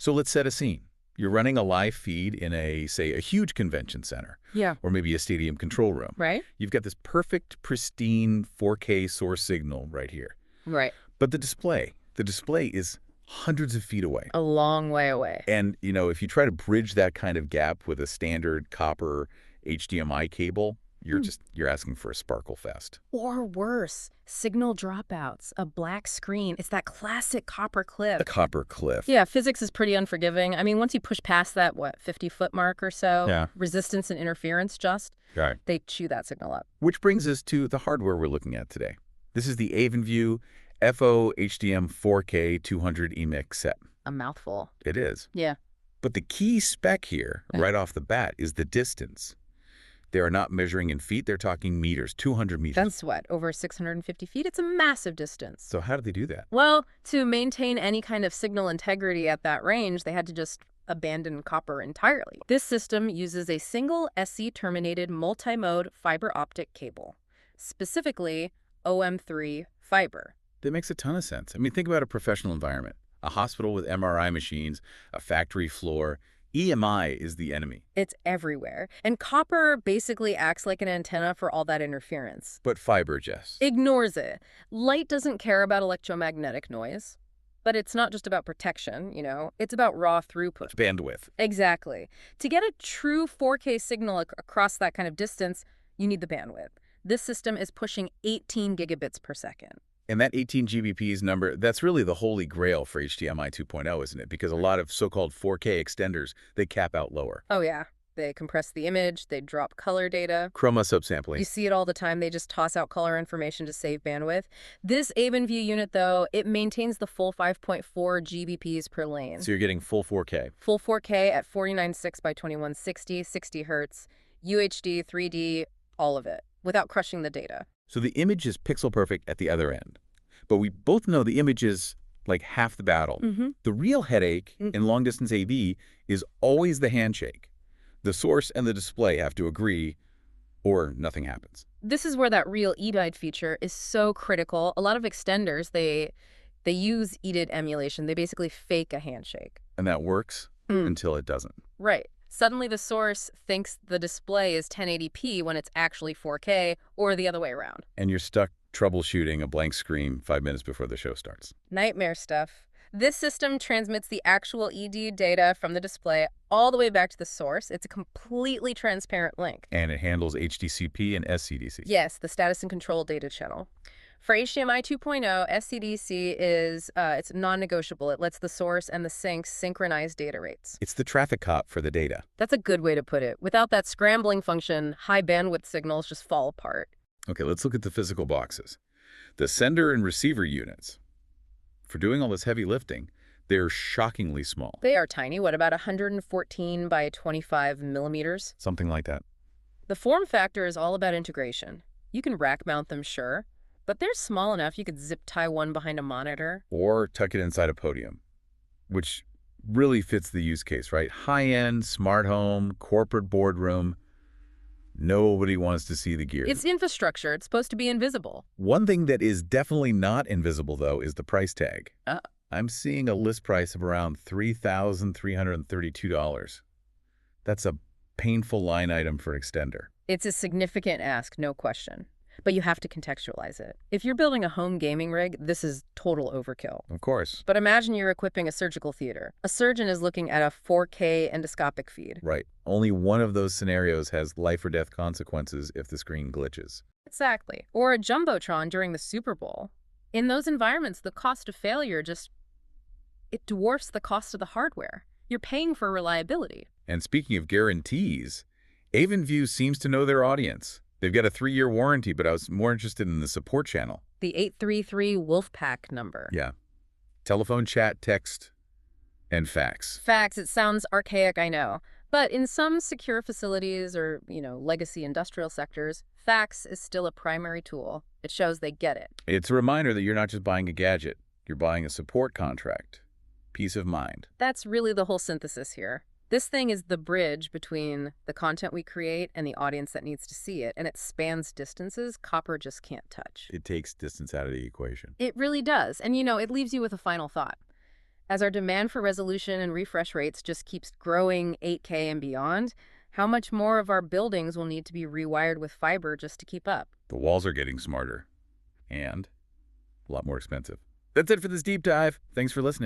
So let's set a scene. You're running a live feed in say, a huge convention center. Yeah. Or maybe a stadium control room. Right? You've got this perfect, pristine 4K source signal right here. Right. But the display is hundreds of feet away. A long way away. And, if you try to bridge that kind of gap with a standard copper HDMI cable, you're asking for a sparkle fest. Or worse, signal dropouts, a black screen. It's that classic copper cliff. The copper cliff. Yeah, physics is pretty unforgiving. I mean, once you push past that, 50-foot mark or so, Yeah. resistance and interference Right. they chew that signal up. Which brings us to the hardware we're looking at today. This is the Avenview FO-HDM4K-200-EMIX-SET. A mouthful. It is. Yeah. But the key spec here, right off the bat, is the distance. They are not measuring in feet, they're talking meters, 200 meters. That's what, over 650 feet? It's a massive distance. So how do they do that? Well, to maintain any kind of signal integrity at that range, they had to just abandon copper entirely. This system uses a single SC-terminated multi-mode fiber optic cable, specifically OM3 fiber. That makes a ton of sense. I mean, think about a professional environment. A hospital with MRI machines, a factory floor. EMI is the enemy. It's everywhere. And copper basically acts like an antenna for all that interference. But fiber, Jess. Ignores it. Light doesn't care about electromagnetic noise. But it's not just about protection, it's about raw throughput. Bandwidth. Exactly. To get a true 4K signal across that kind of distance, you need the bandwidth. This system is pushing 18 gigabits per second. And that 18 GBPs number, that's really the holy grail for HDMI 2.0, isn't it? Because a lot of so-called 4K extenders, they cap out lower. Oh, yeah. They compress the image, they drop color data. Chroma subsampling. You see it all the time. They just toss out color information to save bandwidth. This Avenview unit, though, it maintains the full 5.4 GBPs per lane. So you're getting full 4K. Full 4K at 49.6 by 2160, 60 hertz, UHD, 3D, all of it, without crushing the data. So the image is pixel perfect at the other end. But we both know the image is like half the battle. The real headache in long-distance AV is always the handshake. The source and the display have to agree, or nothing happens. This is where that real EDID feature is so critical. A lot of extenders, they use EDID emulation. They basically fake a handshake. And that works until it doesn't. Right. Suddenly the source thinks the display is 1080p when it's actually 4K, or the other way around. And you're stuck troubleshooting a blank screen 5 minutes before the show starts. Nightmare stuff. This system transmits the actual ED data from the display all the way back to the source. It's a completely transparent link. And it handles HDCP and SCDC. Yes, the status and control data channel. For HDMI 2.0, SCDC is it's non-negotiable. It lets the source and the sync synchronize data rates. It's the traffic cop for the data. That's a good way to put it. Without that scrambling function, high bandwidth signals just fall apart. Okay, let's look at the physical boxes. The sender and receiver units. For doing all this heavy lifting, they're shockingly small. They are tiny. What, about 114 by 25 millimeters? Something like that. The form factor is all about integration. You can rack mount them, sure, but they're small enough you could zip tie one behind a monitor. Or tuck it inside a podium, which really fits the use case, right? High-end, smart home, corporate boardroom. Nobody wants to see the gear. It's infrastructure. It's supposed to be invisible. One thing that is definitely not invisible, though, is the price tag. I'm seeing a list price of around $3,332. That's a painful line item for extender. It's a significant ask, no question. But you have to contextualize it. If you're building a home gaming rig, this is total overkill. Of course. But imagine you're equipping a surgical theater. A surgeon is looking at a 4K endoscopic feed. Right. Only one of those scenarios has life or death consequences if the screen glitches. Exactly. Or a jumbotron during the Super Bowl. In those environments, the cost of failure it dwarfs the cost of the hardware. You're paying for reliability. And speaking of guarantees, Avenview seems to know their audience. They've got a 3-year warranty, but I was more interested in the support channel. The 833 Wolfpack number. Yeah. Telephone, chat, text, and fax. Fax, it sounds archaic, I know. But in some secure facilities or, legacy industrial sectors, fax is still a primary tool. It shows they get it. It's a reminder that you're not just buying a gadget. You're buying a support contract. Peace of mind. That's really the whole synthesis here. This thing is the bridge between the content we create and the audience that needs to see it, and it spans distances copper just can't touch. It takes distance out of the equation. It really does. And, it leaves you with a final thought. As our demand for resolution and refresh rates just keeps growing 8K and beyond, how much more of our buildings will need to be rewired with fiber just to keep up? The walls are getting smarter and a lot more expensive. That's it for this deep dive. Thanks for listening.